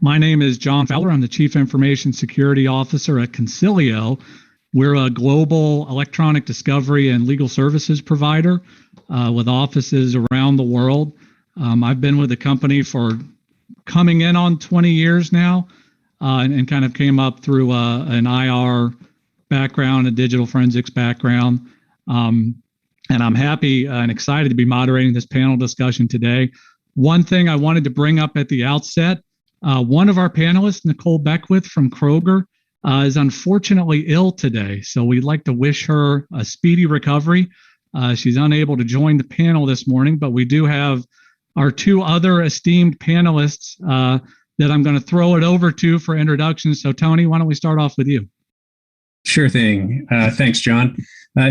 My name is John Fowler. I'm the Chief Information Security Officer at Consilio. We're a global electronic discovery and legal services provider with offices around the world. I've been with the company for coming in on 20 years now and kind of came up through an IR background, a digital forensics background. And I'm happy and excited to be moderating this panel discussion today. One thing I wanted to bring up at the outset, one of our panelists, Nicole Beckwith from Kroger, is unfortunately ill today. So we'd like to wish her a speedy recovery. She's unable to join the panel this morning, but we do have our two other esteemed panelists that I'm going to throw it over to for introductions. So Tony, why don't we start off with you? Sure thing. Thanks, John.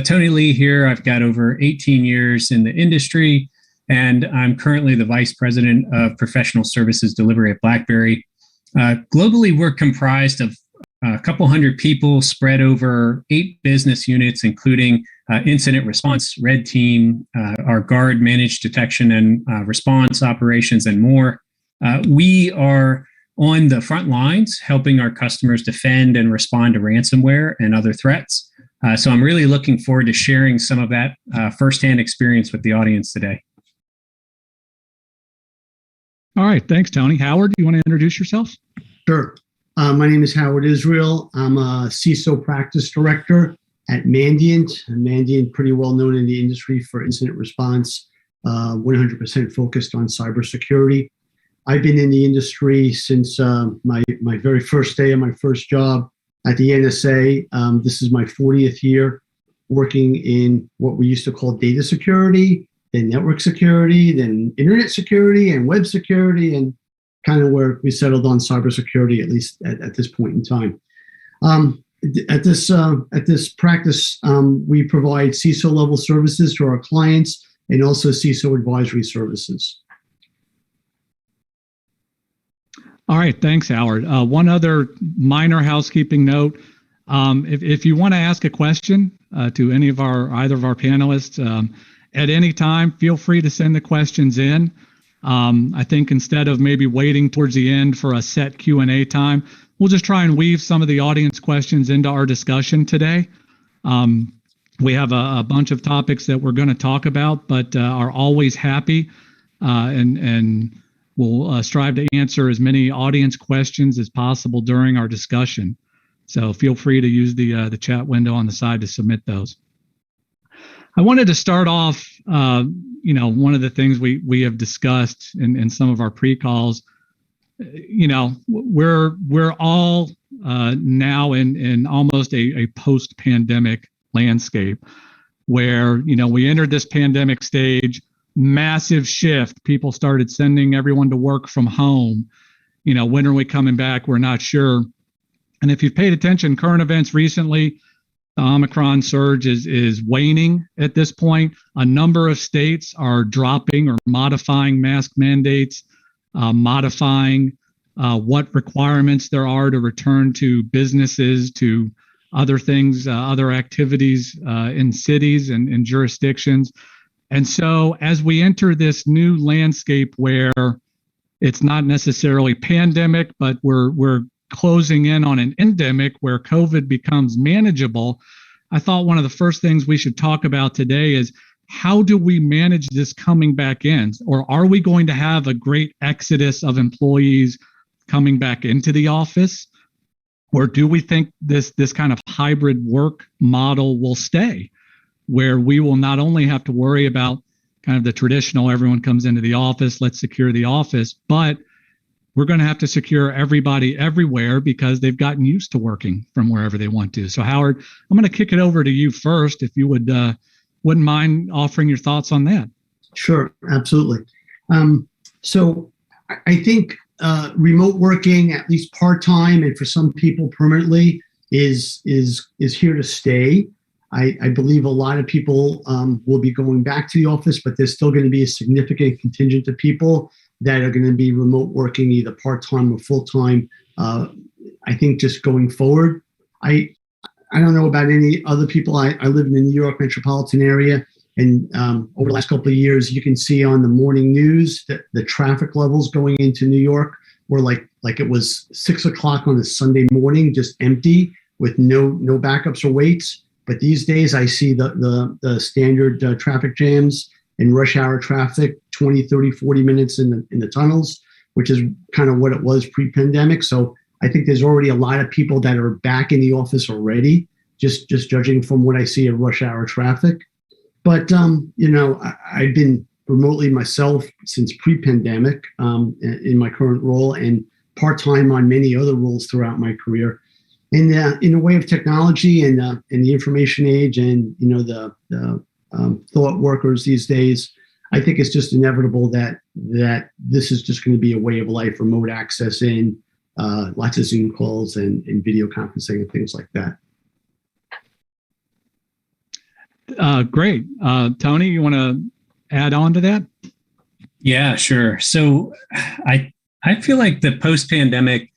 Tony Lee here. I've got over 18 years in the industry, and I'm currently the Vice President of Professional Services Delivery at Blackberry. Globally, we're comprised of a couple hundred people spread over 8 business units, including incident response, red team, our guard managed detection and response operations, and more. We are on the front lines helping our customers defend and respond to ransomware and other threats. So I'm really looking forward to sharing some of that firsthand experience with the audience today. All right. Thanks, Tony. Howard, do you want to introduce yourself? Sure. My name is Howard Israel. I'm a CISO practice director at Mandiant. Mandiant, pretty well known in the industry for incident response, 100% focused on cybersecurity. I've been in the industry since my very first day of my first job at the NSA. This is my 40th year working in what we used to call data security, then network security, then internet security and web security, and kind of where we settled on cybersecurity, at least at this point in time. At this practice, we provide CISO level services to our clients and also CISO advisory services. All right, thanks, Howard. One other minor housekeeping note: if you want to ask a question to either of our panelists at any time, feel free to send the questions in. I think instead of maybe waiting towards the end for a set Q&A time, we'll just try and weave some of the audience questions into our discussion today. We have a bunch of topics that we're going to talk about, but are always happy and we'll strive to answer as many audience questions as possible during our discussion. So feel free to use the chat window on the side to submit those. I wanted to start off, one of the things we have discussed in some of our pre-calls, we're all now in almost a post-pandemic landscape where, we entered this pandemic stage, massive shift. People started sending everyone to work from home. When are we coming back? We're not sure. And if you've paid attention, current events recently, the Omicron surge is waning at this point. A number of states are dropping or modifying mask mandates, modifying what requirements there are to return to businesses, to other things, other activities in cities and jurisdictions. And so as we enter this new landscape where it's not necessarily pandemic, but we're closing in on an endemic where COVID becomes manageable, I thought one of the first things we should talk about today is how do we manage this coming back in? Or are we going to have a great exodus of employees coming back into the office? Or do we think this kind of hybrid work model will stay, where we will not only have to worry about kind of the traditional everyone comes into the office, let's secure the office, but we're going to have to secure everybody everywhere because they've gotten used to working from wherever they want to. So Howard, I'm going to kick it over to you first, if you wouldn't mind offering your thoughts on that. Sure, absolutely. So I think remote working, at least part-time and for some people permanently, is here to stay. I believe a lot of people will be going back to the office, but there's still going to be a significant contingent of people that are going to be remote working, either part-time or full-time. I think just going forward, I don't know about any other people. I live in the New York metropolitan area, and over the last couple of years, you can see on the morning news that the traffic levels going into New York were like it was 6 o'clock on a Sunday morning, just empty with no backups or waits. But these days I see the standard traffic jams and rush hour traffic, 20, 30, 40 minutes in the tunnels, which is kind of what it was pre-pandemic. So I think there's already a lot of people that are back in the office already, just judging from what I see of rush hour traffic. But, I've been remotely myself since pre-pandemic in my current role, and part-time on many other roles throughout my career. And in the way of technology and in the information age and, the thought workers these days, I think it's just inevitable that this is just going to be a way of life, remote access in, lots of Zoom calls and video conferencing and things like that. Great. Tony, you want to add on to that? Yeah, sure. So I feel like the post-pandemic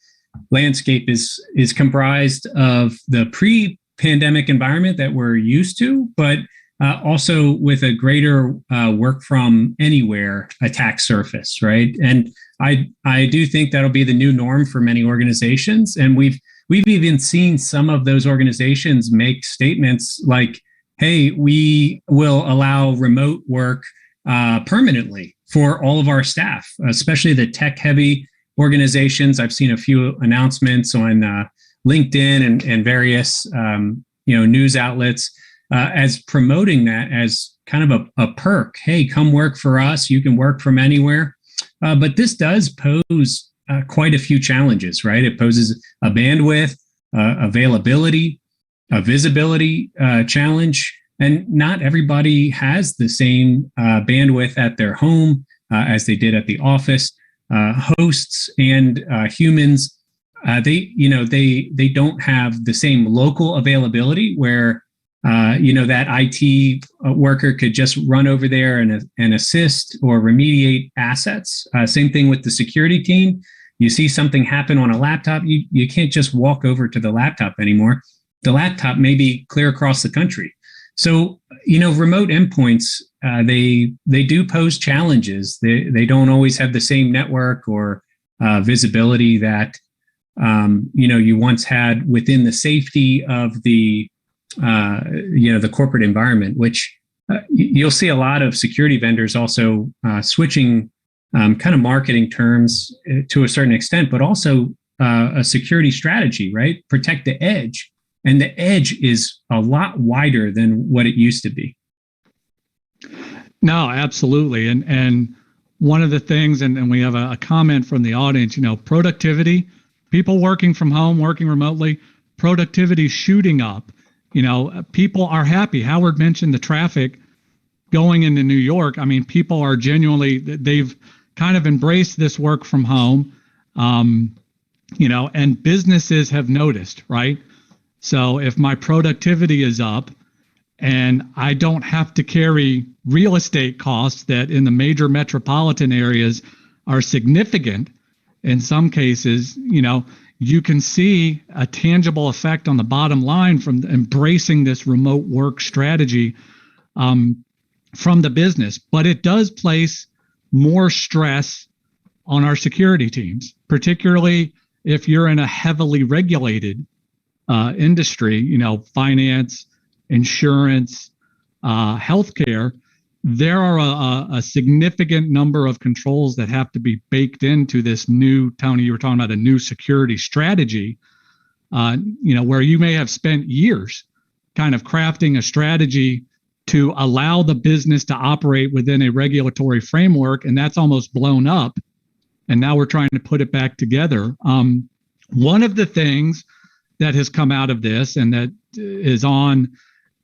landscape is comprised of the pre-pandemic environment that we're used to, but also with a greater work from anywhere attack surface, right? And I do think that'll be the new norm for many organizations. And we've even seen some of those organizations make statements like, hey, we will allow remote work permanently for all of our staff, especially the tech-heavy organizations. I've seen a few announcements on LinkedIn and various news outlets as promoting that as kind of a perk. Hey, come work for us. You can work from anywhere. But this does pose quite a few challenges, right? It poses a bandwidth, availability, a visibility challenge, and not everybody has the same bandwidth at their home as they did at the office. Hosts and humans, they don't have the same local availability where that IT worker could just run over there and assist or remediate assets. Same thing with the security team. You see something happen on a laptop, you can't just walk over to the laptop anymore. The laptop may be clear across the country. So, remote endpoints, they do pose challenges. They don't always have the same network or visibility that, you once had within the safety of the corporate environment, which you'll see a lot of security vendors also switching kind of marketing terms to a certain extent, but also a security strategy, right? Protect the edge. And the edge is a lot wider than what it used to be. No, absolutely. And one of the things, and we have a comment from the audience, productivity, people working from home, working remotely, productivity shooting up. People are happy. Howard mentioned the traffic going into New York. I mean, people are genuinely, they've kind of embraced this work from home, and businesses have noticed, right? So if my productivity is up and I don't have to carry real estate costs that in the major metropolitan areas are significant, in some cases, you can see a tangible effect on the bottom line from embracing this remote work strategy from the business. But it does place more stress on our security teams, particularly if you're in a heavily regulated industry, finance, insurance, healthcare. There are a significant number of controls that have to be baked into this new, Tony, you were talking about a new security strategy, where you may have spent years kind of crafting a strategy to allow the business to operate within a regulatory framework, and that's almost blown up. And now we're trying to put it back together. One of the things that has come out of this and that is on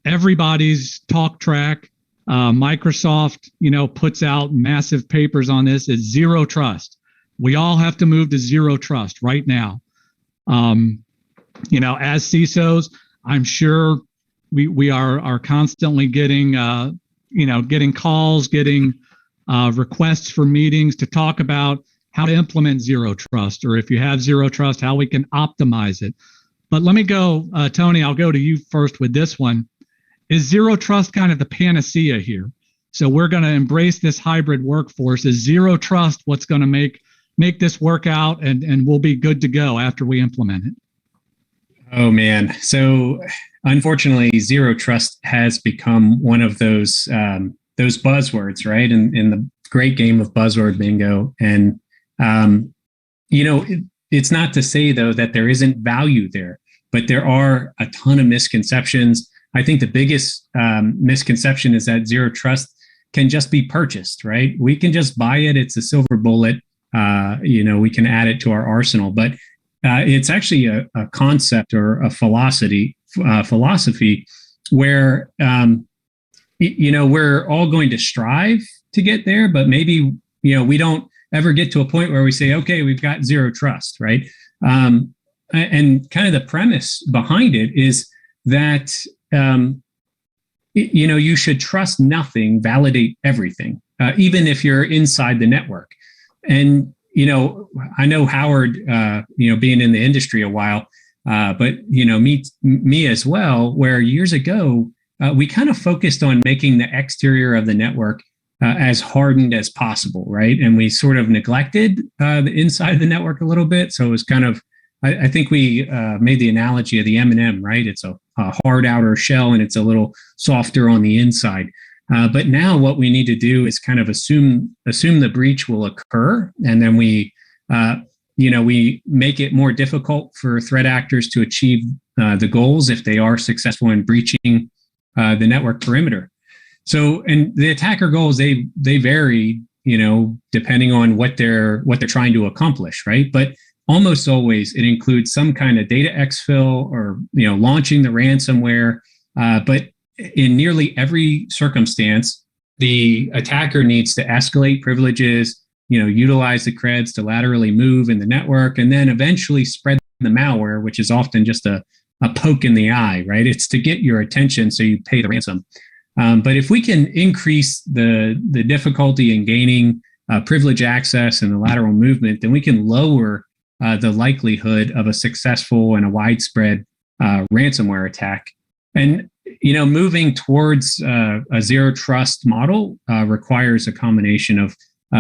everybody's talk track, Microsoft, puts out massive papers on this, is zero trust. We all have to move to zero trust right now. As CISOs, I'm sure we are constantly getting, getting calls, getting requests for meetings to talk about how to implement zero trust, or if you have zero trust, how we can optimize it. But let me go, Tony, I'll go to you first with this one. Is zero trust kind of the panacea here? So we're going to embrace this hybrid workforce. Is zero trust what's going to make make this work out and we'll be good to go after we implement it? Oh man. So unfortunately, zero trust has become one of those buzzwords, right? In the great game of buzzword bingo. And it's not to say though that there isn't value there, but there are a ton of misconceptions. I think the biggest misconception is that zero trust can just be purchased, right? We can just buy it. It's a silver bullet. We can add it to our arsenal, but it's actually a concept or a philosophy where we're all going to strive to get there, but maybe we don't ever get to a point where we say, okay, we've got zero trust, right? And kind of the premise behind it is that you should trust nothing, validate everything, even if you're inside the network. And I know Howard, being in the industry a while, but me as well, where years ago we kind of focused on making the exterior of the network as hardened as possible, right? And we sort of neglected the inside of the network a little bit. So it was kind of, I think we made the analogy of the M&M, right? It's a hard outer shell and it's a little softer on the inside. But now what we need to do is kind of assume the breach will occur, and then we make it more difficult for threat actors to achieve the goals if they are successful in breaching the network perimeter. So, and the attacker goals they vary, depending on what they're trying to accomplish, right? But almost always it includes some kind of data exfil or launching the ransomware, but in nearly every circumstance, the attacker needs to escalate privileges, utilize the creds to laterally move in the network, and then eventually spread the malware, which is often just a poke in the eye, right? It's to get your attention so you pay the ransom. But if we can increase the difficulty in gaining privilege access and the lateral movement, then we can lower the likelihood of a successful and a widespread ransomware attack. And moving towards a zero trust model requires a combination of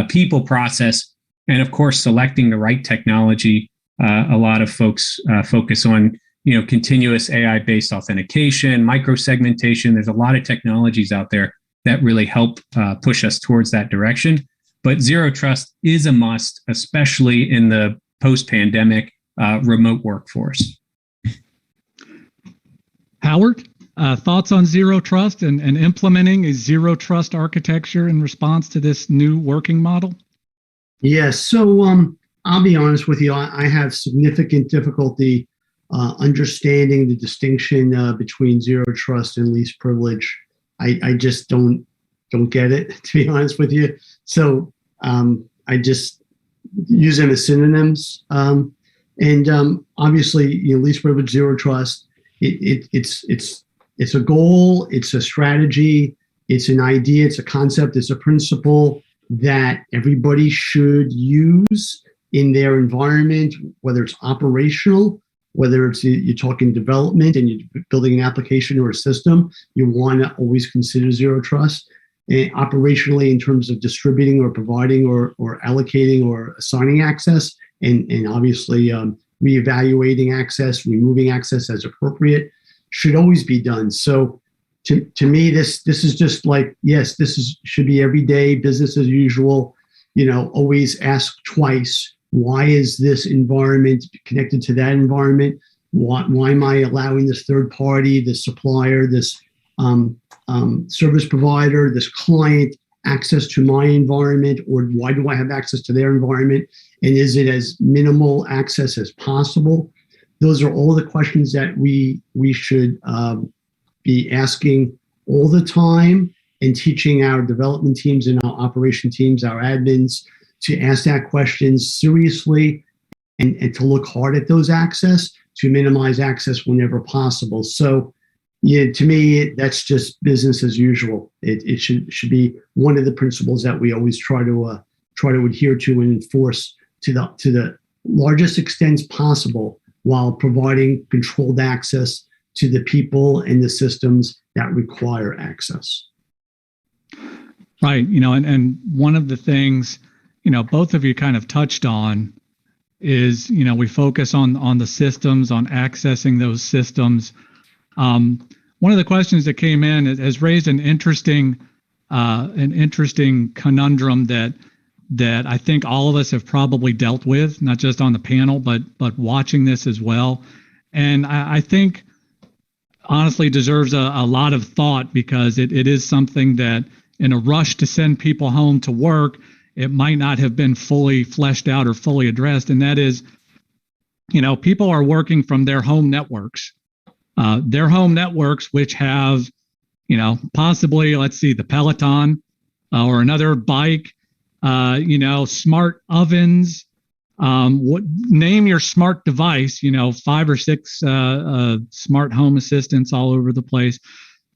people, process, and of course, selecting the right technology. A lot of folks focus on, continuous AI-based authentication, microsegmentation. There's a lot of technologies out there that really help push us towards that direction. But zero trust is a must, especially in the post-pandemic remote workforce. Howard? Thoughts on zero trust and implementing a zero trust architecture in response to this new working model? Yes. So I'll be honest with you. I have significant difficulty understanding the distinction between zero trust and least privilege. I just don't get it, to be honest with you. So I just use them as synonyms. Obviously, least privilege, zero trust. It's a goal, it's a strategy, it's an idea, it's a concept, it's a principle that everybody should use in their environment, whether it's operational, whether it's you're talking development and you're building an application or a system, you want to always consider zero trust. And operationally, in terms of distributing or providing or allocating or assigning access, and obviously reevaluating access, removing access as appropriate, should always be done. So to me, this is just like, yes, should be everyday business as usual. Always ask twice. Why is this environment connected to that environment? Why am I allowing this third party, this supplier, this service provider, this client access to my environment, or why do I have access to their environment? And is it as minimal access as possible? Those are all the questions that we should be asking all the time, and teaching our development teams and our operation teams, our admins, to ask that question seriously and to look hard at those access to minimize access whenever possible. So, yeah, to me, that's just business as usual. It should be one of the principles that we always try to adhere to and enforce to the largest extent possible, while providing controlled access to the people and the systems that require access. Right. And one of the things both of you kind of touched on is, we focus on the systems, on accessing those systems. One of the questions that came in has raised an interesting conundrum that I think all of us have probably dealt with, not just on the panel, but watching this as well. And I think honestly deserves a lot of thought, because it is something that in a rush to send people home to work, it might not have been fully fleshed out or fully addressed. And that is, people are working from their home networks, which have, possibly, let's see, the Peloton or another bike, smart ovens, name your smart device, 5 or 6 smart home assistants all over the place.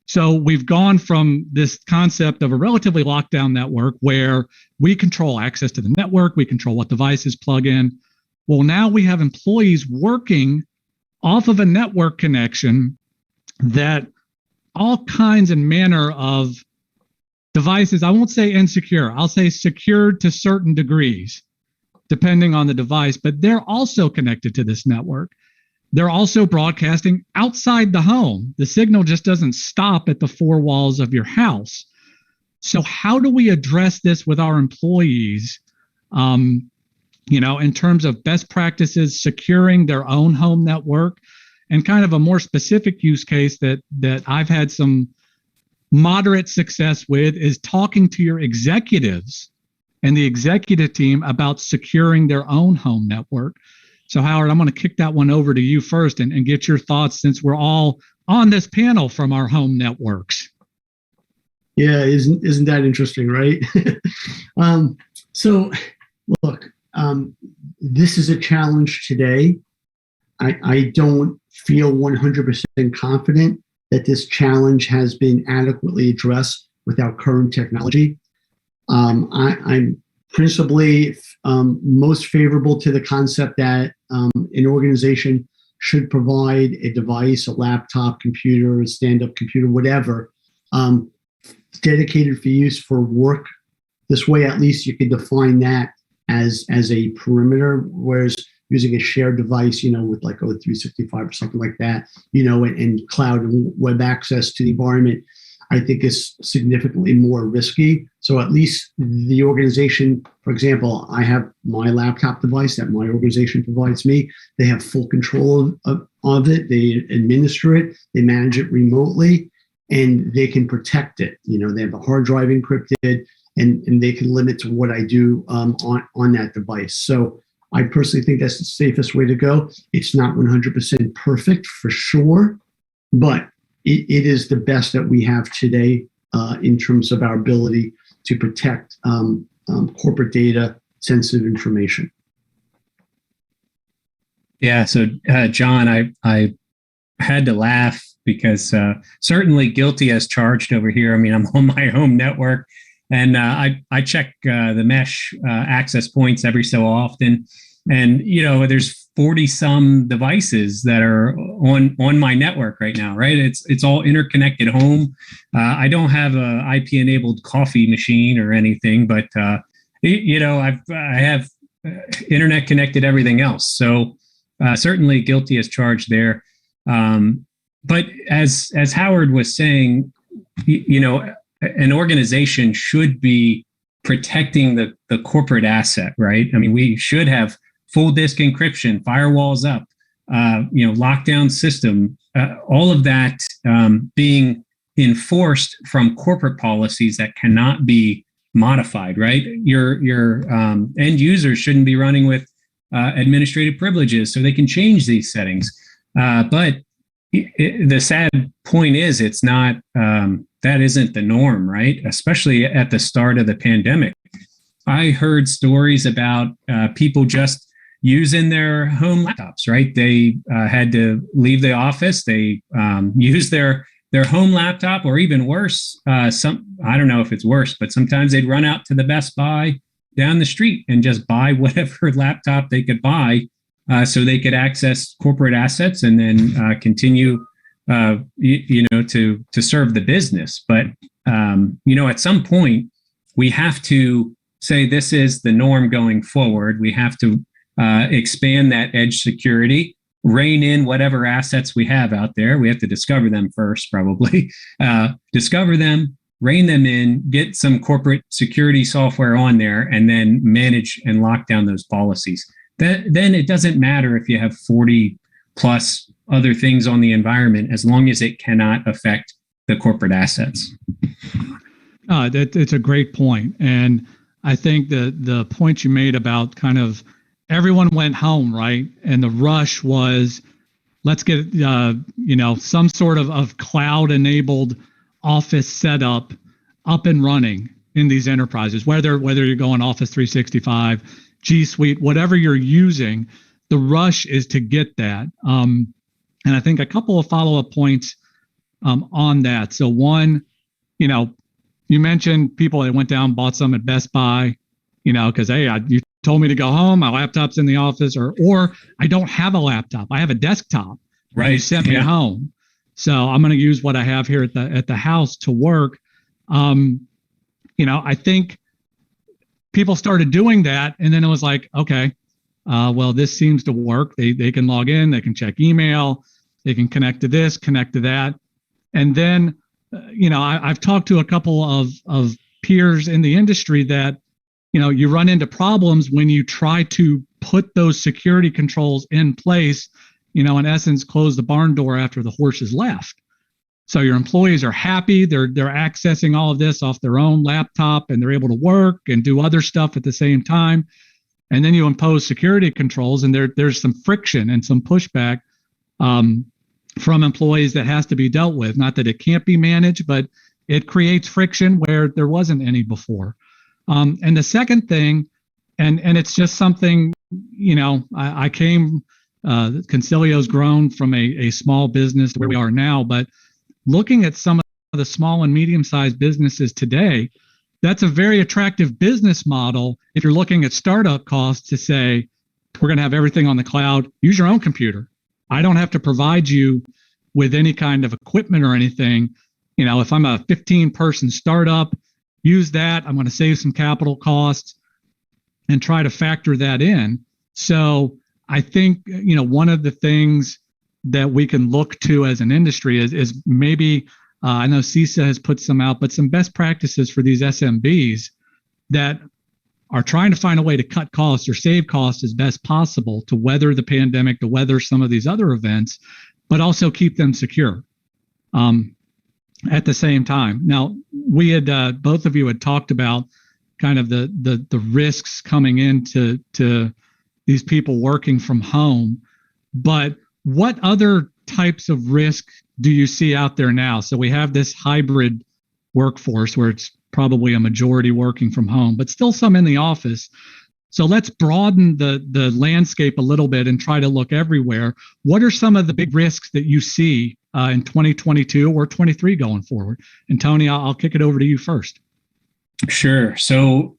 So we've gone from this concept of a relatively locked down network where we control access to the network, we control what devices plug in. Well, now we have employees working off of a network connection that all kinds and manner of devices, I won't say insecure, I'll say secured to certain degrees, depending on the device, but they're also connected to this network. They're also broadcasting outside the home. The signal just doesn't stop at the 4 walls of your house. So how do we address this with our employees, in terms of best practices, securing their own home network, and kind of a more specific use case that I've had some moderate success with is talking to your executives and the executive team about securing their own home network. So Howard, I'm going to kick that one over to you first and get your thoughts, since we're all on this panel from our home networks. Yeah, isn't that interesting, right? So look, this is a challenge today. I don't feel 100% confident that this challenge has been adequately addressed with our current technology. I'm principally most favorable to the concept that an organization should provide a device, a laptop, computer, a stand-up computer, whatever, dedicated for use for work. This way, at least you can define that as a perimeter, whereas using a shared device, with like O365 or something like that, and cloud and web access to the environment, I think is significantly more risky. So at least the organization, for example, I have my laptop device that my organization provides me. They have full control of it. They administer it. They manage it remotely, and they can protect it. They have the hard drive encrypted, and they can limit to what I do on that device. So I personally think that's the safest way to go. It's not 100% perfect for sure, but it is the best that we have today in terms of our ability to protect corporate data, sensitive information. Yeah. So, John, I had to laugh because certainly guilty as charged over here. I mean, I'm on my home network, and I check the mesh access points every so often. And, there's 40 some devices that are on my network right now, right? It's all interconnected home. I don't have a IP enabled coffee machine or anything, but, I have internet connected everything else. So certainly guilty as charged there. But as Howard was saying, an organization should be protecting the corporate asset, right? I mean, we should have full disk encryption, firewalls up, lockdown system, all of that being enforced from corporate policies that cannot be modified, right? Your end users shouldn't be running with administrative privileges, so they can change these settings. But the sad point is, it's not, that isn't the norm, right? Especially at the start of the pandemic. I heard stories about people just using their home laptops, right? They had to leave the office. They used their home laptop, or even worse, I don't know if it's worse, but sometimes they'd run out to the Best Buy down the street and just buy whatever laptop they could buy so they could access corporate assets and then continue, to serve the business. But, at some point, we have to say this is the norm going forward. We have to expand that edge security, rein in whatever assets we have out there. We have to discover them first, probably. Discover them, rein them in, get some corporate security software on there, and then manage and lock down those policies. Then it doesn't matter if you have 40 plus other things on the environment, as long as it cannot affect the corporate assets. It's a great point. And I think the point you made about kind of everyone went home, right? And the rush was, let's get some sort of cloud-enabled office setup up and running in these enterprises, whether you're going Office 365, G Suite, whatever you're using. The rush is to get that. And I think a couple of follow-up points on that. So one, you mentioned people that went down, bought some at Best Buy, because you told me to go home, my laptop's in the office, or I don't have a laptop, I have a desktop. Right. You sent me home, so I'm going to use what I have here at the house to work. I think people started doing that, and then it was like, okay, well, this seems to work. They can log in, they can check email, they can connect to this, connect to that, and then I've talked to a couple of peers in the industry that you run into problems when you try to put those security controls in place, in essence, close the barn door after the horse has left. So your employees are happy. They're accessing all of this off their own laptop, and they're able to work and do other stuff at the same time. And then you impose security controls, and there's some friction and some pushback from employees that has to be dealt with. Not that it can't be managed, but it creates friction where there wasn't any before. And the second thing, and it's just something, I came, Consilio's grown from a small business to where we are now, but looking at some of the small and medium-sized businesses today, that's a very attractive business model. If you're looking at startup costs, to say, we're going to have everything on the cloud, use your own computer. I don't have to provide you with any kind of equipment or anything. If I'm a 15-person startup, use that. I'm going to save some capital costs and try to factor that in. So I think, one of the things that we can look to as an industry is maybe, I know CISA has put some out, but some best practices for these SMBs that are trying to find a way to cut costs or save costs as best possible to weather the pandemic, to weather some of these other events, but also keep them secure at the same time. Now, we had both of you had talked about kind of the risks coming into these people working from home, but what other types of risk do you see out there now? So we have this hybrid workforce where it's probably a majority working from home, but still some in the office. So let's broaden the landscape a little bit and try to look everywhere. What are some of the big risks that you see in 2022 or 23 going forward? And Tony, I'll kick it over to you first. Sure. So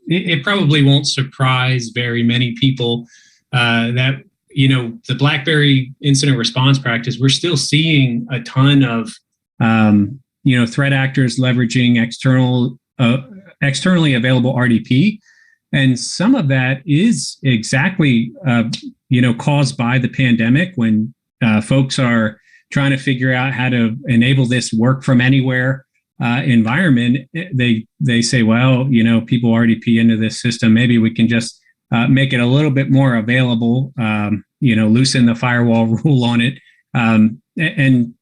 it probably won't surprise very many people that, the Blackberry incident response practice, we're still seeing a ton of, threat actors leveraging externally available RDP. And some of that is exactly, caused by the pandemic, when folks are trying to figure out how to enable this work from anywhere environment. They say, well, people RDP into this system. Maybe we can just make it a little bit more available, loosen the firewall rule on it. And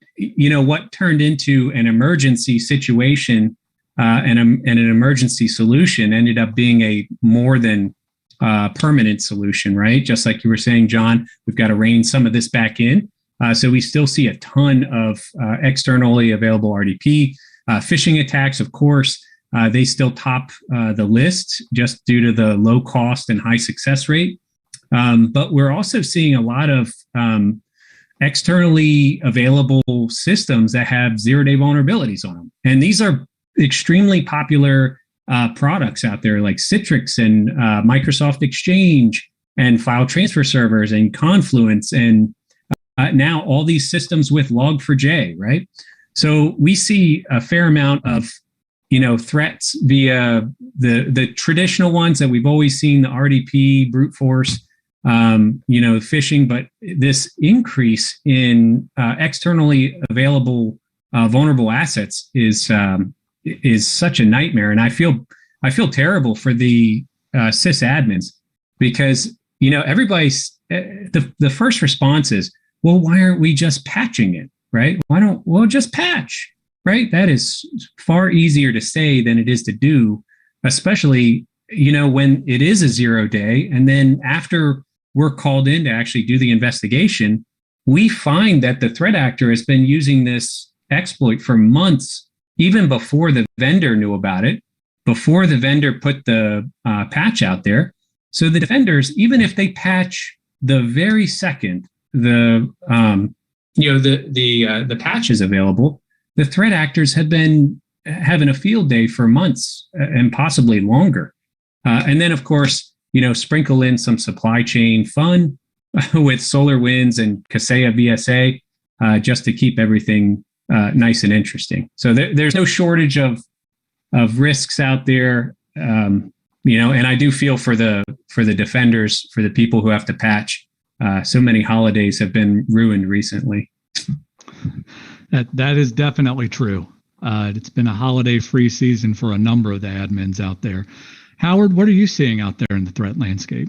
what turned into an emergency situation and an emergency solution ended up being a more than permanent solution, right? Just like you were saying, John, we've got to rein some of this back in. So we still see a ton of externally available RDP. Phishing attacks, of course, they still top the list just due to the low cost and high success rate. But we're also seeing a lot of externally available systems that have zero-day vulnerabilities on them. And these are extremely popular products out there, like Citrix and Microsoft Exchange and file transfer servers and Confluence, and now all these systems with Log4j, right? So we see a fair amount of, threats via the traditional ones that we've always seen, the RDP, brute force, phishing, but this increase in externally available vulnerable assets is such a nightmare. And I feel terrible for the sysadmins, because everybody's the first response is, well, why aren't we just patching it, right? We'll just patch, right? That is far easier to say than it is to do, especially when it is a 0 day, and then after we're called in to actually do the investigation, we find that the threat actor has been using this exploit for months, even before the vendor knew about it, before the vendor put the patch out there. So the defenders, even if they patch the very second the patch is available, the threat actors have been having a field day for months and possibly longer. And then, of course, sprinkle in some supply chain fun with SolarWinds and Kaseya VSA just to keep everything nice and interesting. So there's no shortage of risks out there, and I do feel for the defenders, for the people who have to patch. So many holidays have been ruined recently. That is definitely true. It's been a holiday-free season for a number of the admins out there. Howard, what are you seeing out there in the threat landscape?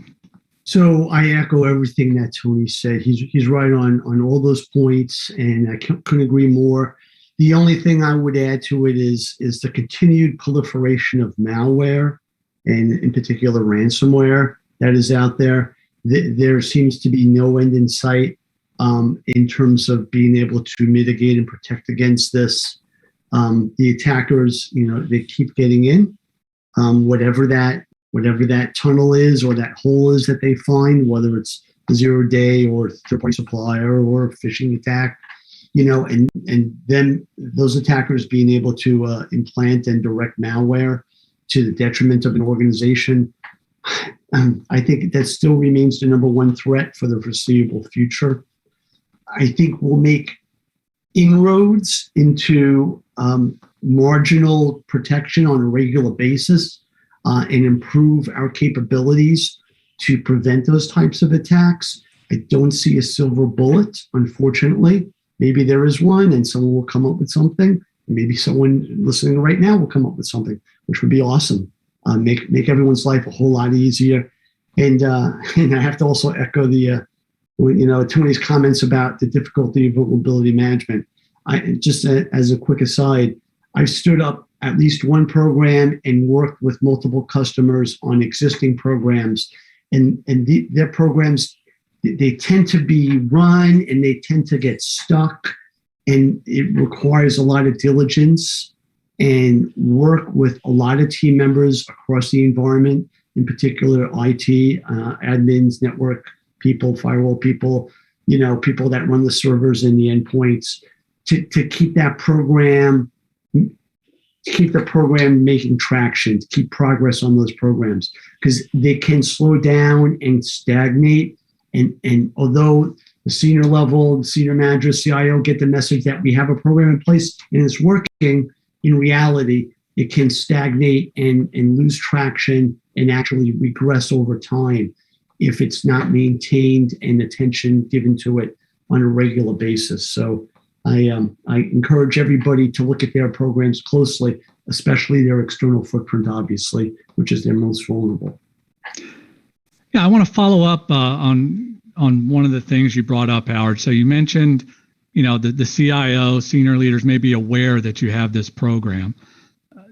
So I echo everything that Tony said. He's right on all those points, and I couldn't agree more. The only thing I would add to it is the continued proliferation of malware, and in particular ransomware, that is out there. There seems to be no end in sight in terms of being able to mitigate and protect against this. The attackers, they keep getting in. Whatever that tunnel is or that hole is that they find, whether it's 0 day or third-party supplier or a phishing attack, and then those attackers being able to implant and direct malware to the detriment of an organization. I think that still remains the number one threat for the foreseeable future. I think we'll make inroads into marginal protection on a regular basis and improve our capabilities to prevent those types of attacks. I don't see a silver bullet, unfortunately. Maybe there is one and someone will come up with something. Maybe someone listening right now will come up with something, which would be awesome. Make everyone's life a whole lot easier. And I have to also echo Tony's comments about the difficulty of vulnerability management. Just as a quick aside, I've stood up at least one program and worked with multiple customers on existing programs, and their programs, they tend to be run and they tend to get stuck, and it requires a lot of diligence and work with a lot of team members across the environment, in particular IT, admins, network people, firewall people, people that run the servers and the endpoints, to keep that program, keep the program making traction, to keep progress on those programs, because they can slow down and stagnate. And although the senior level, the senior manager, CIO get the message that we have a program in place and it's working, in reality, it can stagnate and lose traction and actually regress over time if it's not maintained and attention given to it on a regular basis. So I encourage everybody to look at their programs closely, especially their external footprint, obviously, which is their most vulnerable. Yeah, I want to follow up on one of the things you brought up, Howard. So you mentioned, the CIO, senior leaders may be aware that you have this program.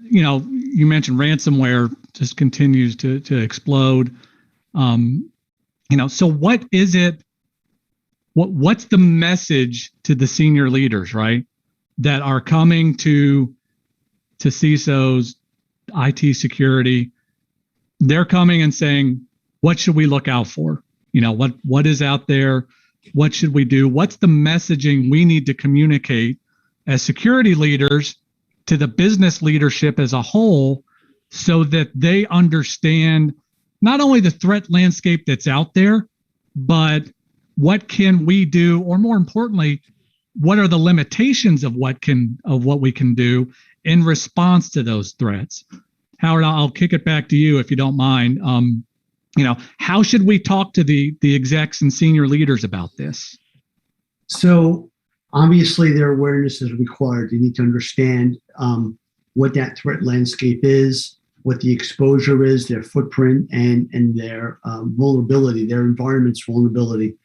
You mentioned ransomware just continues to explode. So what is it? What's the message to the senior leaders, right, that are coming to CISOs, IT security? They're coming and saying, what should we look out for? What is out there? What should we do? What's the messaging we need to communicate as security leaders to the business leadership as a whole, so that they understand not only the threat landscape that's out there, but what can we do, or more importantly, what are the limitations of what we can do in response to those threats? Howard, I'll kick it back to you if you don't mind. How should we talk to the execs and senior leaders about this? So obviously their awareness is required. You need to understand what that threat landscape is, what the exposure is, their footprint, and their vulnerability, their environment's vulnerability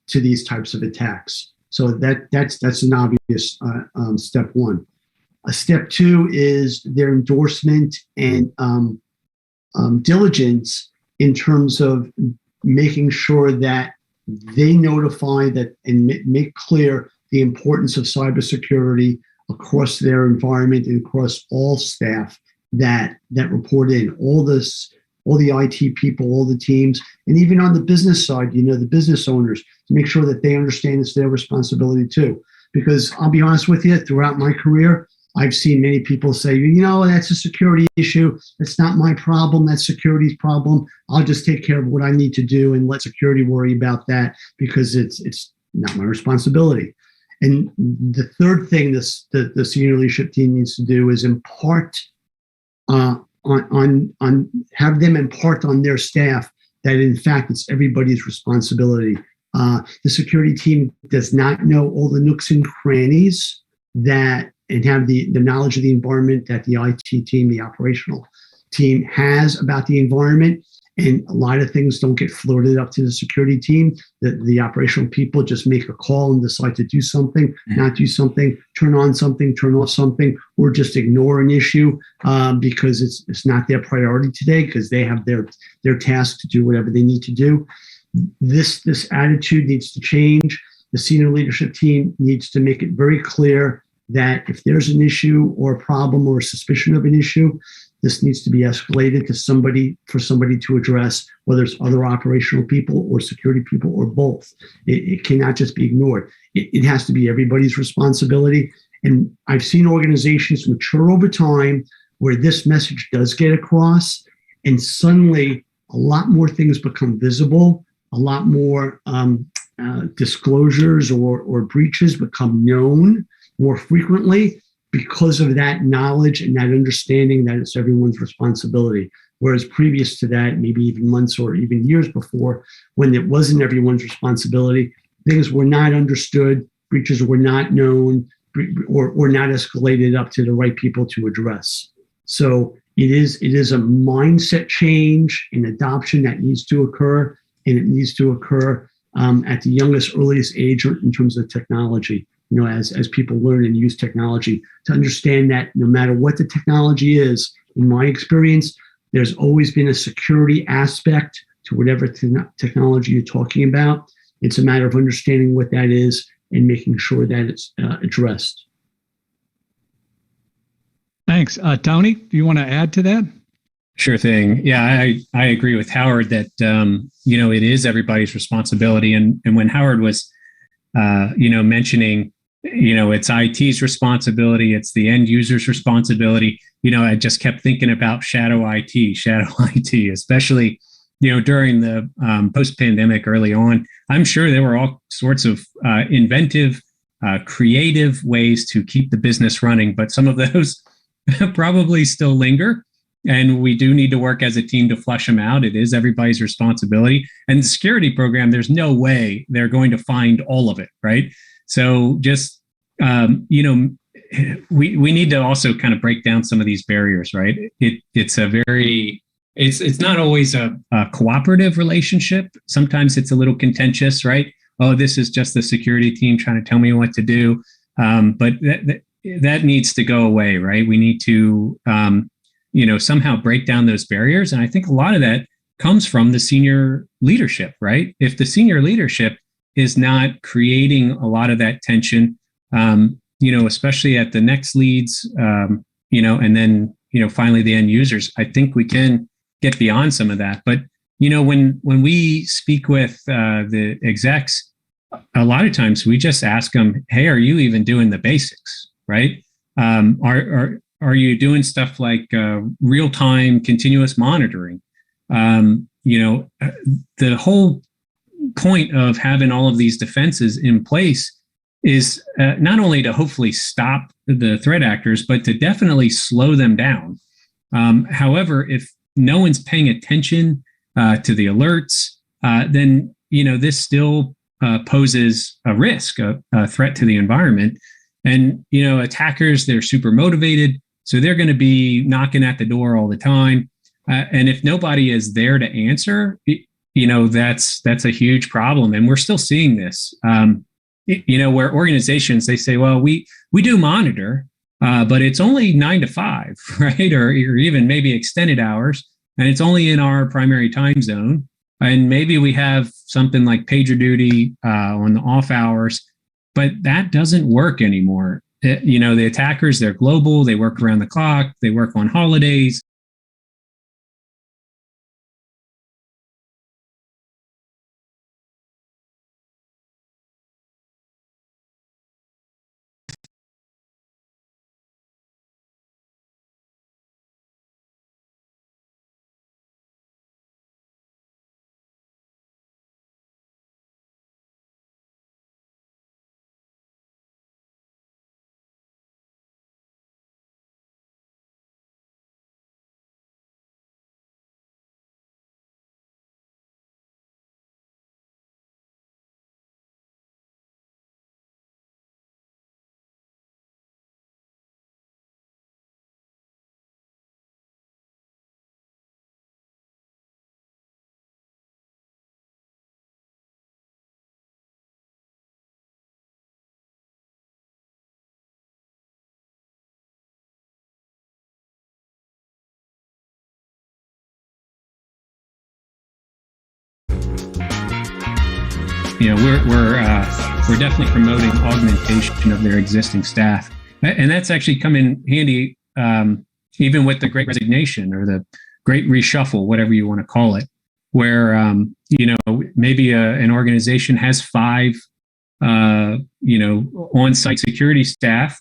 to these types of attacks. So that's an obvious step one. Step two is their endorsement and diligence in terms of making sure that they notify that and make clear the importance of cybersecurity across their environment and across all staff that report in, all the IT people, all the teams, and even on the business side, the business owners, to make sure that they understand it's their responsibility too. Because I'll be honest with you, throughout my career, I've seen many people say, that's a security issue. It's not my problem. That's security's problem. I'll just take care of what I need to do and let security worry about that because it's not my responsibility. And the third thing the senior leadership team needs to do is impart have them impart on their staff that in fact it's everybody's responsibility. The security team does not know all the nooks and crannies and have the knowledge of the environment that the IT team, the operational team has about the environment. And a lot of things don't get floated up to the security team. The operational people just make a call and decide to do something, not do something, turn on something, turn off something, or just ignore an issue because it's not their priority today because they have their task to do whatever they need to do. This attitude needs to change. The senior leadership team needs to make it very clear that if there's an issue or a problem or a suspicion of an issue, this needs to be escalated to somebody to address, whether it's other operational people or security people or both. It cannot just be ignored. It has to be everybody's responsibility. And I've seen organizations mature over time where this message does get across, and suddenly a lot more things become visible, a lot more disclosures or breaches become known more frequently because of that knowledge and that understanding that it's everyone's responsibility. Whereas previous to that, maybe even months or even years before, when it wasn't everyone's responsibility, things were not understood, breaches were not known, or not escalated up to the right people to address. So it is a mindset change in adoption that needs to occur, and it needs to occur at the earliest age in terms of technology. As people learn and use technology, to understand that no matter what the technology is, in my experience, there's always been a security aspect to whatever technology you're talking about. It's a matter of understanding what that is and making sure that it's addressed. Thanks. Tony, do you want to add to that? Sure thing. Yeah, I agree with Howard that, it is everybody's responsibility. And when Howard was, mentioning, it's IT's responsibility, it's the end user's responsibility. I just kept thinking about shadow IT, especially, during the post-pandemic early on. I'm sure there were all sorts of inventive, creative ways to keep the business running, but some of those probably still linger. And we do need to work as a team to flush them out. It is everybody's responsibility. And the security program, there's no way they're going to find all of it, right? So just, we need to also kind of break down some of these barriers, right? It's not always a cooperative relationship. Sometimes it's a little contentious, right? Oh, this is just the security team trying to tell me what to do. But that needs to go away, right? We need to, somehow break down those barriers. And I think a lot of that comes from the senior leadership, right? If the senior leadership is not creating a lot of that tension, especially at the next leads, and then, finally the end users, I think we can get beyond some of that. But, when we speak with the execs, a lot of times we just ask them, hey, are you even doing the basics, right? Are you doing stuff like real-time continuous monitoring? The whole point of having all of these defenses in place is not only to hopefully stop the threat actors, but to definitely slow them down. However, if no one's paying attention to the alerts, then this still poses a risk, a threat to the environment. And attackers, they're super motivated, so they're going to be knocking at the door all the time. And if nobody is there to answer, that's a huge problem. And we're still seeing this. Where organizations, they say, well, we do monitor, but it's only 9 to 5, right? Or even maybe extended hours, and it's only in our primary time zone. And maybe we have something like pager duty on the off hours, but that doesn't work anymore. The attackers, they're global, they work around the clock, they work on holidays. We're definitely promoting augmentation of their existing staff, and that's actually come in handy even with the Great Resignation or the Great Reshuffle, whatever you want to call it, where maybe an organization has 5 on-site security staff,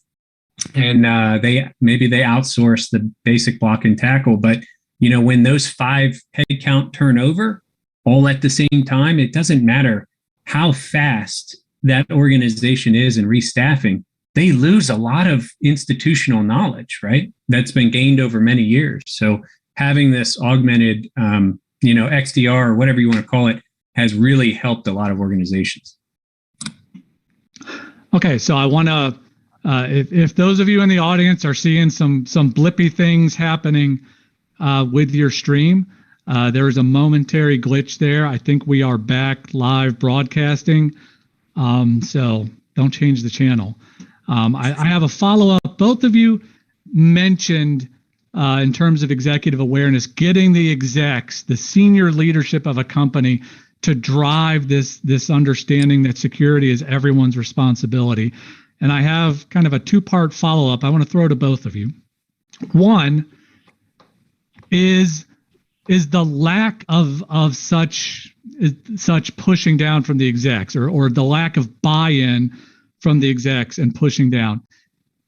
and they outsource the basic block and tackle, but when those 5 headcount turn over all at the same time, it doesn't matter how fast that organization is in restaffing, they lose a lot of institutional knowledge, right? That's been gained over many years. So having this augmented, XDR or whatever you want to call it, has really helped a lot of organizations. Okay, so I want to, if those of you in the audience are seeing some blippy things happening with your stream, there is a momentary glitch there. I think we are back live broadcasting, so don't change the channel. I have a follow-up. Both of you mentioned in terms of executive awareness, getting the execs, the senior leadership of a company to drive this understanding that security is everyone's responsibility. And I have kind of a 2-part follow-up I want to throw to both of you. One is the lack of such pushing down from the execs, or the lack of buy-in from the execs and pushing down.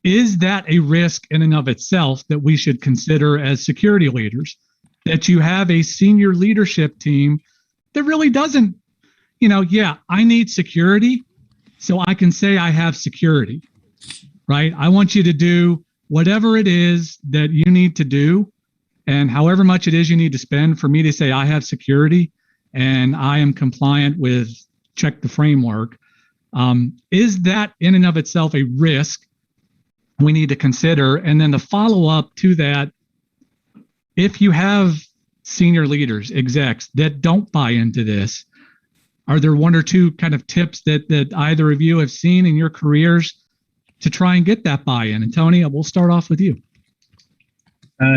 Is that a risk in and of itself that we should consider as security leaders? That you have a senior leadership team that really doesn't, I need security, so I can say I have security, right? I want you to do whatever it is that you need to do, and however much it is you need to spend for me to say I have security and I am compliant with check the framework. Is that in and of itself a risk we need to consider? And then the follow-up to that, if you have senior leaders, execs that don't buy into this, are there 1 or 2 kind of tips that either of you have seen in your careers to try and get that buy-in? And Tony, we'll start off with you.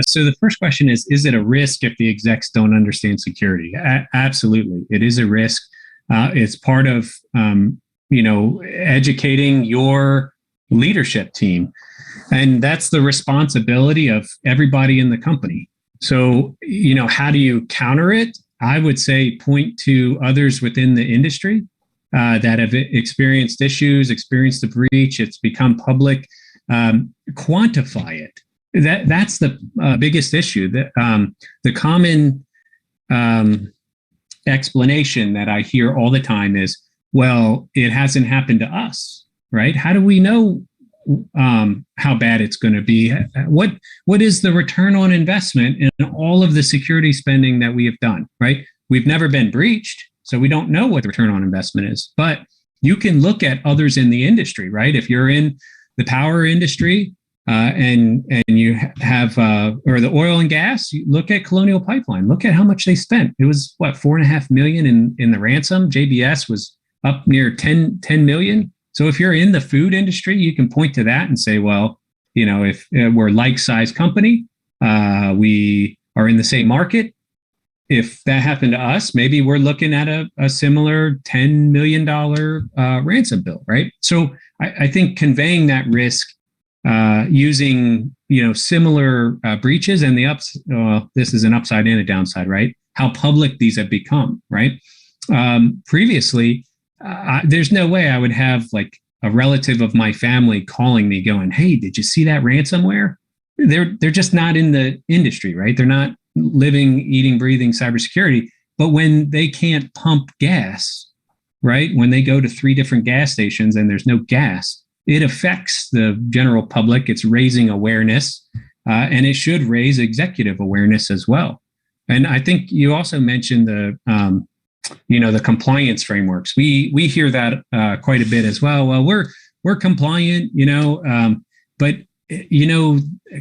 So the first question is it a risk if the execs don't understand security? Absolutely. It is a risk. It's part of, educating your leadership team. And that's the responsibility of everybody in the company. So, how do you counter it? I would say point to others within the industry that have experienced issues, experienced a breach. It's become public. Quantify it. That's the biggest issue. The common explanation that I hear all the time is, well, it hasn't happened to us. right? How do we know how bad it's going to be? What is the return on investment in all of the security spending that we have done, right? We've never been breached, so we don't know what the return on investment is. But you can look at others in the industry, right? If you're in the power industry and you have or the oil and gas, you look at Colonial Pipeline. Look at how much they spent. It was what, $4.5 million in the ransom. JBS was up near 10 million. So if you're in the food industry, you can point to that and say, well, you know, if we're like-sized company, we are in the same market. If that happened to us, maybe we're looking at a similar $10 million ransom bill, right? So I think conveying that risk using, you know, similar breaches and this is an upside and a downside, right? How public these have become, right? Previously, there's no way I would have like a relative of my family calling me going, hey, did you see that ransomware? They're just not in the industry, right? They're not living, eating, breathing cybersecurity. But when they can't pump gas, right? When they go to 3 different gas stations and there's no gas, it affects the general public. It's raising awareness, and it should raise executive awareness as well. And I think you also mentioned the compliance frameworks. We hear that quite a bit as well. Well, we're compliant, but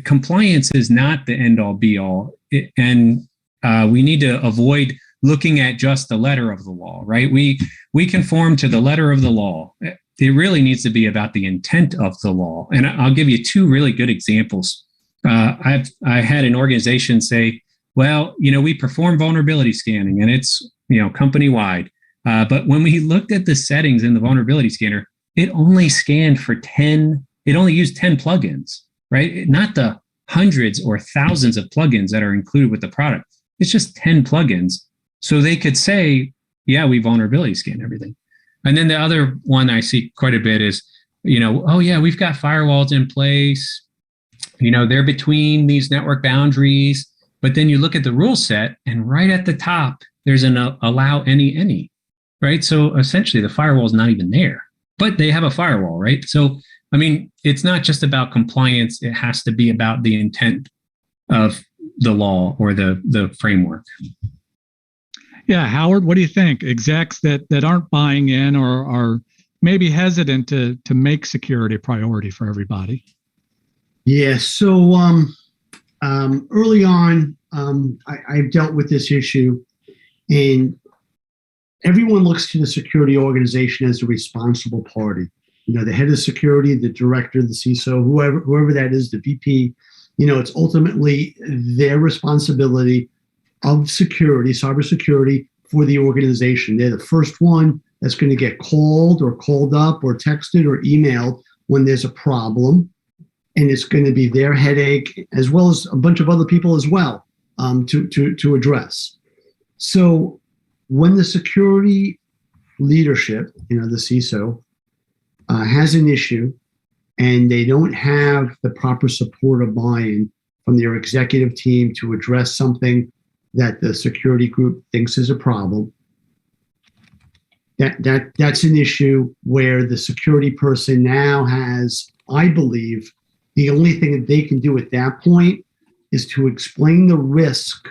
compliance is not the end all be all, and we need to avoid looking at just the letter of the law, right? We conform to the letter of the law. It really needs to be about the intent of the law. And I'll give you 2 really good examples. I had an organization say, well, we perform vulnerability scanning and it's, company-wide. But when we looked at the settings in the vulnerability scanner, it only scanned for 10, it only used 10 plugins, right? Not the hundreds or thousands of plugins that are included with the product. It's just 10 plugins. So they could say, yeah, we vulnerability scan everything. And then the other one I see quite a bit is, oh yeah, we've got firewalls in place. They're between these network boundaries. But then you look at the rule set and right at the top, there's an allow any, right? So essentially the firewall is not even there, but they have a firewall, right? So, it's not just about compliance. It has to be about the intent of the law or the framework. Yeah, Howard, what do you think? Execs that aren't buying in or are maybe hesitant to make security a priority for everybody? Yeah, so early on, I've dealt with this issue, and everyone looks to the security organization as the responsible party. The head of security, the director, the CISO, whoever that is, the VP, it's ultimately their responsibility of security, cybersecurity for the organization. They're the first one that's going to get called or called up or texted or emailed when there's a problem. And it's going to be their headache as well as a bunch of other people as well to address. So when the security leadership, the CISO, has an issue and they don't have the proper support or buy-in from their executive team to address something that the security group thinks is a problem, that's an issue where the security person now has, I believe, the only thing that they can do at that point is to explain the risk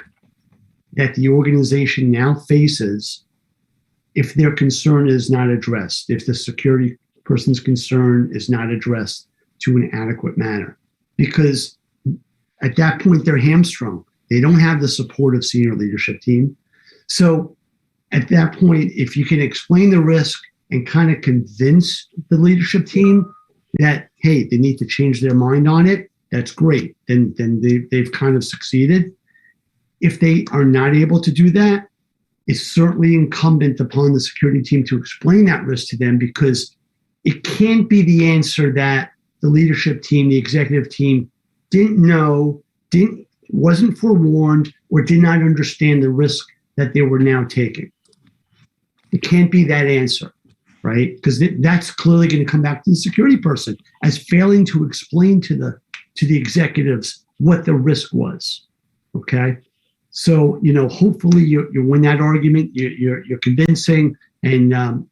that the organization now faces if their concern is not addressed, if the security person's concern is not addressed to an adequate manner. Because at that point, they're hamstrung. They don't have the support of senior leadership team. So at that point, if you can explain the risk and kind of convince the leadership team that, hey, they need to change their mind on it, that's great. Then they've kind of succeeded. If they are not able to do that, it's certainly incumbent upon the security team to explain that risk to them, because it can't be the answer that the leadership team, the executive team didn't know, wasn't forewarned, or did not understand the risk that they were now taking. It can't be that answer, right? Because that's clearly going to come back to the security person as failing to explain to the executives what the risk was. Okay, so hopefully you win that argument. You're convincing and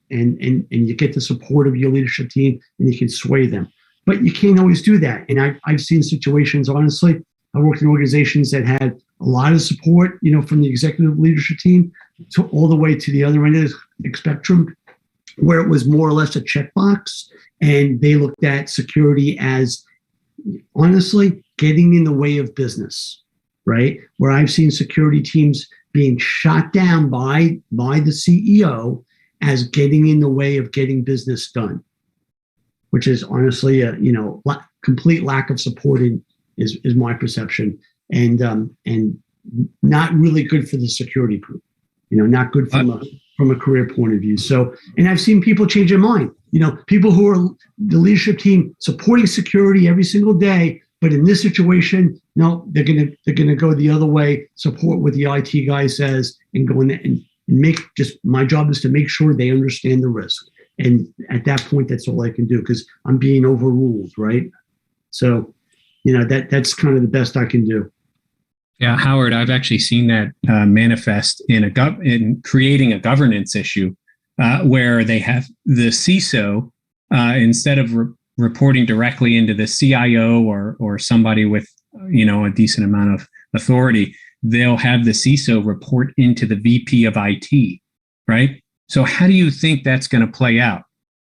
you get the support of your leadership team, and you can sway them. But you can't always do that. And I've seen situations, honestly. I worked in organizations that had a lot of support, from the executive leadership team to all the way to the other end of the spectrum, where it was more or less a checkbox, and they looked at security as, honestly, getting in the way of business, right? Where I've seen security teams being shot down by the CEO as getting in the way of getting business done, which is honestly a complete lack of supporting is my perception, and not really good for the security group. Not good from a career point of view. So, and I've seen people change their mind. People who are the leadership team supporting security every single day, but in this situation, no, they're gonna go the other way, support what the IT guy says, and go in there and make, just my job is to make sure they understand the risk. And at that point, that's all I can do, because I'm being overruled, right? So, that's kind of the best I can do. Yeah, Howard, I've actually seen that manifest in creating a governance issue where they have the CISO, instead of reporting directly into the CIO or somebody with a decent amount of authority, they'll have the CISO report into the VP of IT, right? So how do you think that's going to play out?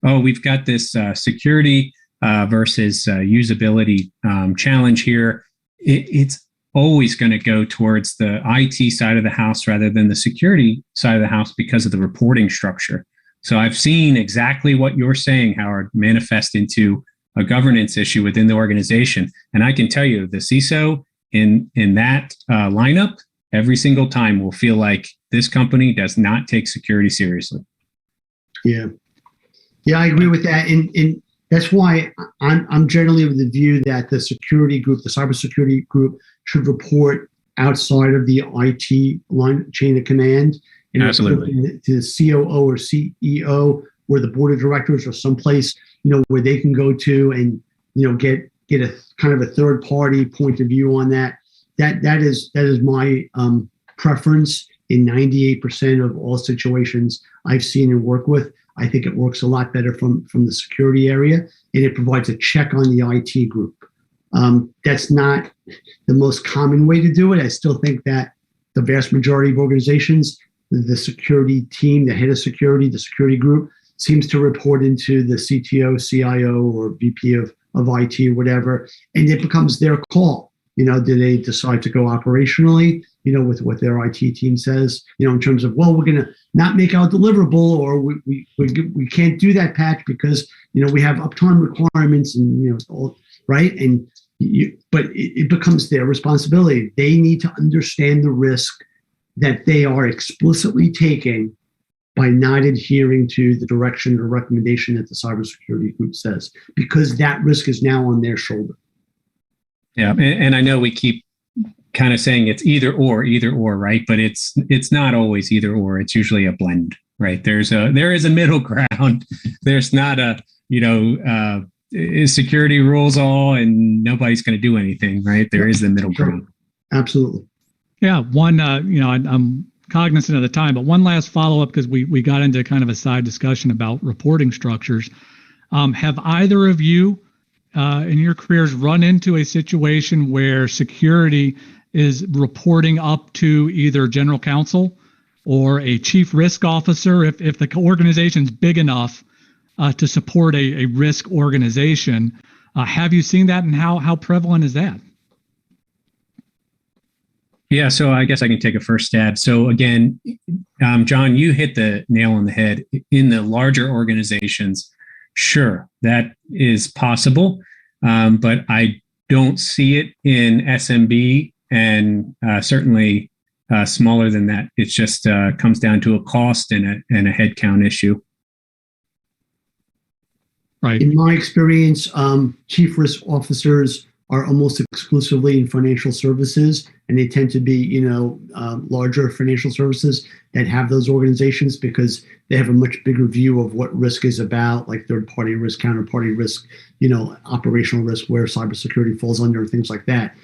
Oh, we've got this security versus usability challenge here. It's always going to go towards the IT side of the house rather than the security side of the house because of the reporting structure. So I've seen exactly what you're saying, Howard, manifest into a governance issue within the organization. And I can tell you, the CISO in that lineup every single time will feel like this company does not take security seriously. Yeah, I agree with that, and that's why I'm generally of the view that the security group, the cybersecurity group, should report outside of the IT line chain of command. And absolutely, to the COO or CEO, or the board of directors, or someplace where they can go to and get a kind of a third party point of view on that. That is my preference in 98% of all situations I've seen and work with. I think it works a lot better from the security area, and it provides a check on the IT group. That's not the most common way to do it. I still think that the vast majority of organizations, the security team, the head of security, the security group, seems to report into the CTO, CIO, or VP of IT, whatever, and it becomes their call. Do they decide to go operationally, with what their IT team says, in terms of, well, we're going to not make our deliverable, or we can't do that patch because, we have uptime requirements, and, all, right? And but it becomes their responsibility. They need to understand the risk that they are explicitly taking by not adhering to the direction or recommendation that the cybersecurity group says, because that risk is now on their shoulder. Yeah, and I know we keep kind of saying it's either or, right? But it's not always either or. It's usually a blend, right? There is a middle ground. There's not a security rules all and nobody's going to do anything, right? There is the middle ground. Absolutely. Yeah. One, I'm cognizant of the time, but one last follow up, because we got into kind of a side discussion about reporting structures. Have either of you in your careers run into a situation where security is reporting up to either general counsel or a chief risk officer, if the organization's big enough to support a risk organization? Have you seen that, and how prevalent is that? Yeah, so I guess I can take a first stab. So again, John, you hit the nail on the head. In the larger organizations, sure, that is possible, but I don't see it in SMB, and certainly smaller than that. It just comes down to a cost and a headcount issue. Right. In my experience, chief risk officers are almost exclusively in financial services, and they tend to be, larger financial services that have those organizations, because they have a much bigger view of what risk is about, like third-party risk, counterparty risk, operational risk, where cybersecurity falls under, things like that.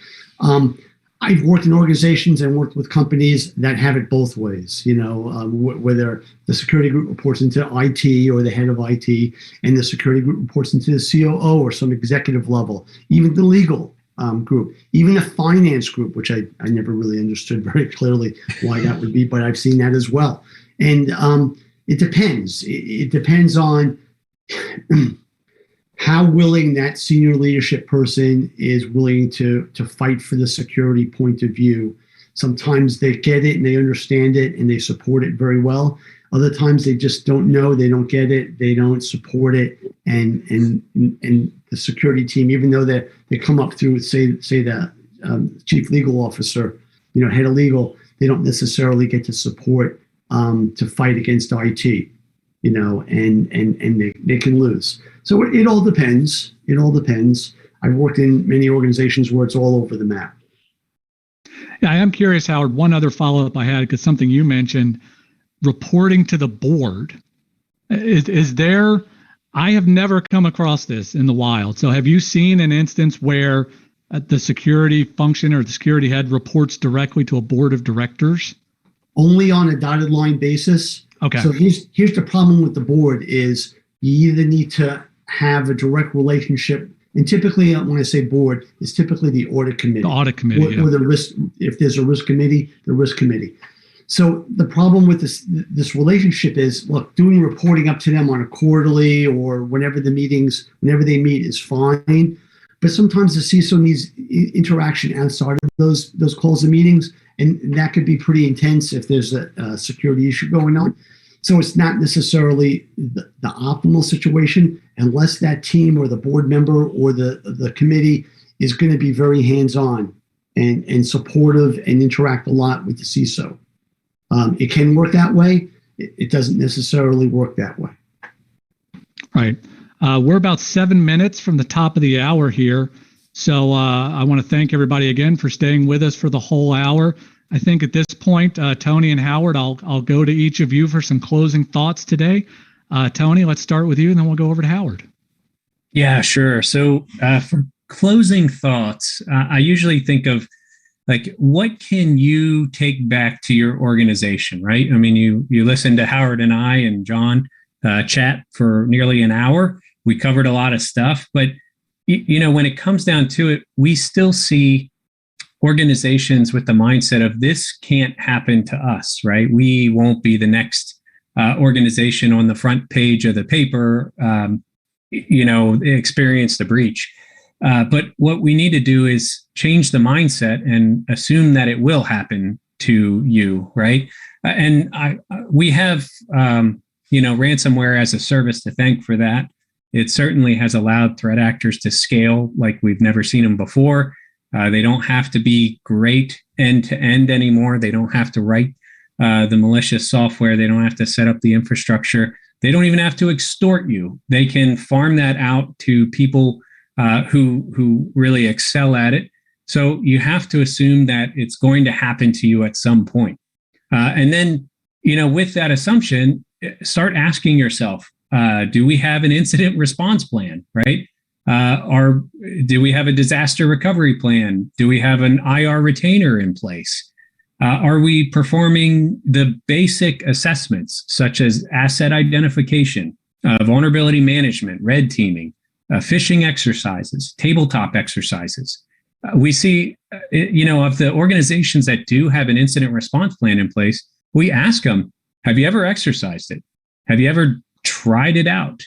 I've worked in organizations and worked with companies that have it both ways, whether the security group reports into IT or the head of IT, and the security group reports into the COO or some executive level, even the legal group, even the finance group, which I never really understood very clearly why that would be, but I've seen that as well. And it depends. It depends on how willing that senior leadership person is willing to fight for the security point of view. Sometimes they get it and they understand it and they support it very well. Other times they just don't know, they don't get it, they don't support it, and the security team, even though they come up through say the chief legal officer, head of legal, they don't necessarily get to support to fight against IT, and they can lose. So it all depends. It all depends. I've worked in many organizations where it's all over the map. Yeah, I am curious, Howard, one other follow-up I had, because something you mentioned, reporting to the board. Is there, I have never come across this in the wild. So have you seen an instance where the security function or the security head reports directly to a board of directors? Only on a dotted line basis. Okay. So here's the problem with the board is you either need to have a direct relationship, and typically when I say board, it's typically the audit committee. The audit committee, or the risk, if there's a risk committee, the risk committee. So the problem with this relationship is, look, doing reporting up to them on a quarterly or whenever they meet is fine. But sometimes the CISO needs interaction outside of those calls and meetings, and that could be pretty intense if there's a security issue going on. So it's not necessarily the optimal situation unless that team or the board member or the committee is going to be very hands-on and supportive and interact a lot with the CISO. It can work that way. It doesn't necessarily work that way. Right. We're about 7 minutes from the top of the hour here. So I want to thank everybody again for staying with us for the whole hour. I think at this point, Tony and Howard, I'll go to each of you for some closing thoughts today. Tony, let's start with you, and then we'll go over to Howard. Yeah, sure. So for closing thoughts, I usually think of what can you take back to your organization, right? I mean, you listened to Howard and I and John chat for nearly an hour. We covered a lot of stuff, but when it comes down to it, we still see organizations with the mindset of this can't happen to us, right? We won't be the next organization on the front page of the paper, experienced a breach. But what we need to do is change the mindset and assume that it will happen to you, right? And we have, ransomware as a service to thank for that. It certainly has allowed threat actors to scale like we've never seen them before. They don't have to be great end to end anymore. They don't have to write the malicious software. They don't have to set up the infrastructure. They don't even have to extort you. They can farm that out to people who really excel at it. So you have to assume that it's going to happen to you at some point. And then, with that assumption, start asking yourself, do we have an incident response plan, right? Do we have a disaster recovery plan? Do we have an IR retainer in place? Are we performing the basic assessments such as asset identification, vulnerability management, red teaming, phishing exercises, tabletop exercises? We see, of the organizations that do have an incident response plan in place, we ask them, have you ever exercised it? Have you ever tried it out?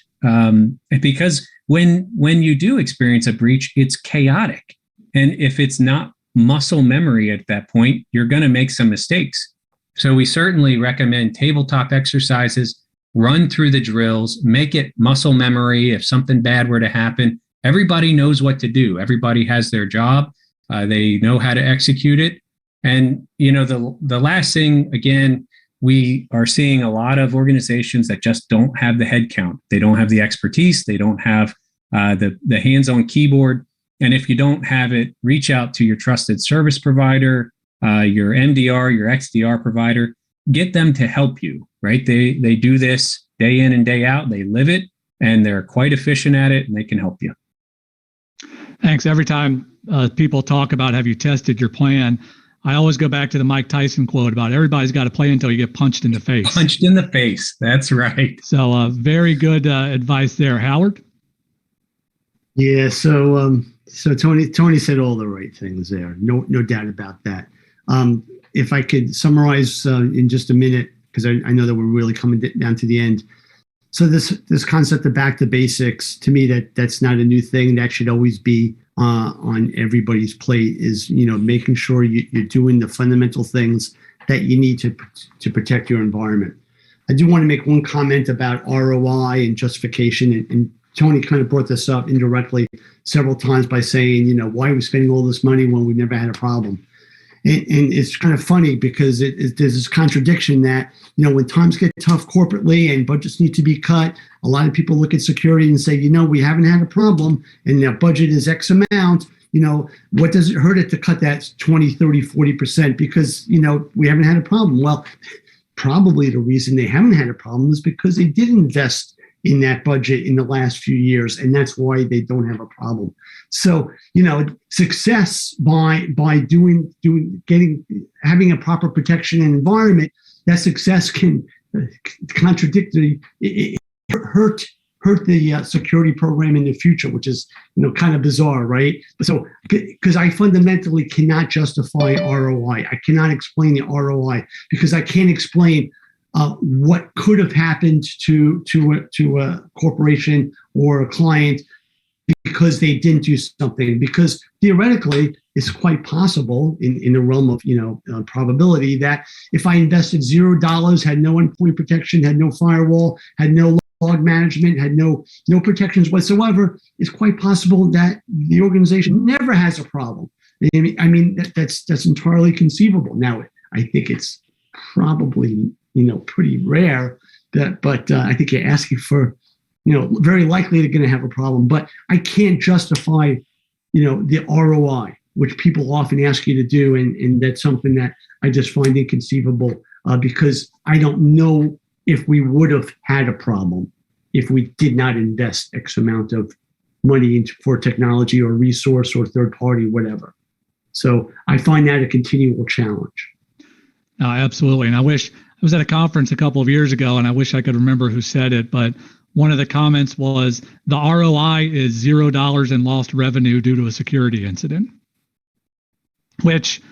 Because when you do experience a breach, it's chaotic. And if it's not muscle memory at that point, you're going to make some mistakes. So we certainly recommend tabletop exercises, run through the drills, make it muscle memory. If something bad were to happen, everybody knows what to do. Everybody has their job. They know how to execute it. And, the last thing, again, we are seeing a lot of organizations that just don't have the headcount. They don't have the expertise. They don't have the hands-on keyboard. And if you don't have it, reach out to your trusted service provider, your MDR, your XDR provider. Get them to help you, right? They do this day in and day out. They live it, and they're quite efficient at it, and they can help you. Thanks. Every time people talk about have you tested your plan, I always go back to the Mike Tyson quote about everybody's got to play until you get punched in the face. Punched in the face. That's right. So very good advice there. Howard? Yeah. So Tony said all the right things there. No doubt about that. If I could summarize in just a minute, because I know that we're really coming down to the end. So this concept of back to basics, to me, that's not a new thing. That should always be on everybody's plate, is making sure you're doing the fundamental things that you need to protect your environment. I do want to make one comment about ROI and justification, and Tony kind of brought this up indirectly several times by saying, why are we spending all this money when we never had a problem? And it's kind of funny because there's this contradiction that, when times get tough corporately and budgets need to be cut, a lot of people look at security and say, we haven't had a problem and their budget is X amount. What does it hurt it to cut that 20, 30, 40% because, we haven't had a problem? Well, probably the reason they haven't had a problem is because they did invest in that budget in the last few years, and that's why they don't have a problem. So, success by having a proper protection and environment, that success can hurt the security program in the future, which is kind of bizarre, right? So, because I fundamentally cannot justify ROI, I cannot explain the ROI because I can't explain what could have happened to a corporation or a client because they didn't do something. Because theoretically, it's quite possible in the realm of probability that if I invested $0, had no endpoint protection, had no firewall, had no log management, had no protections whatsoever, it's quite possible that the organization never has a problem. I mean that's entirely conceivable. Now, I think it's probably pretty rare, but I think you're asking for, very likely they're going to have a problem. But I can't justify, the ROI, which people often ask you to do, and that's something that I just find inconceivable because I don't know if we would have had a problem if we did not invest X amount of money for technology or resource or third party, whatever. So I find that a continual challenge. Absolutely. And I was at a conference a couple of years ago, and I wish I could remember who said it, but one of the comments was the ROI is $0 in lost revenue due to a security incident. Which,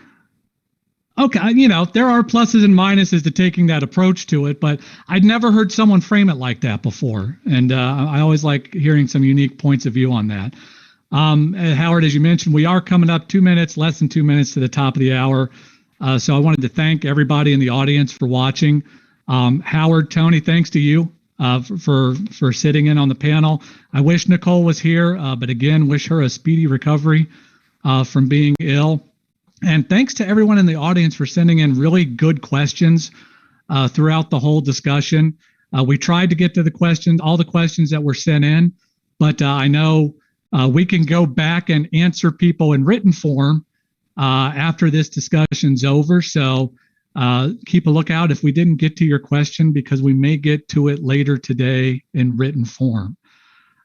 okay, there are pluses and minuses to taking that approach to it, but I'd never heard someone frame it like that before. And I always like hearing some unique points of view on that. Howard, as you mentioned, we are coming up less than 2 minutes to the top of the hour. So I wanted to thank everybody in the audience for watching. Howard, Tony, thanks to you for sitting in on the panel. I wish Nicole was here, but again, wish her a speedy recovery from being ill. And thanks to everyone in the audience for sending in really good questions throughout the whole discussion. We tried to get to all the questions that were sent in, but I know we can go back and answer people in written form after this discussion's over. So keep a lookout if we didn't get to your question, because we may get to it later today in written form.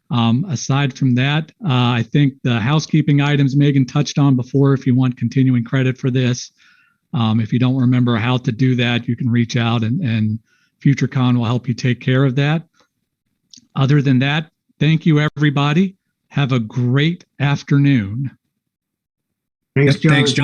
Aside from that, I think the housekeeping items Megan touched on before, if you want continuing credit for this. If you don't remember how to do that, you can reach out and FutureCon will help you take care of that. Other than that, thank you, everybody. Have a great afternoon. Thanks, John. Thanks, John.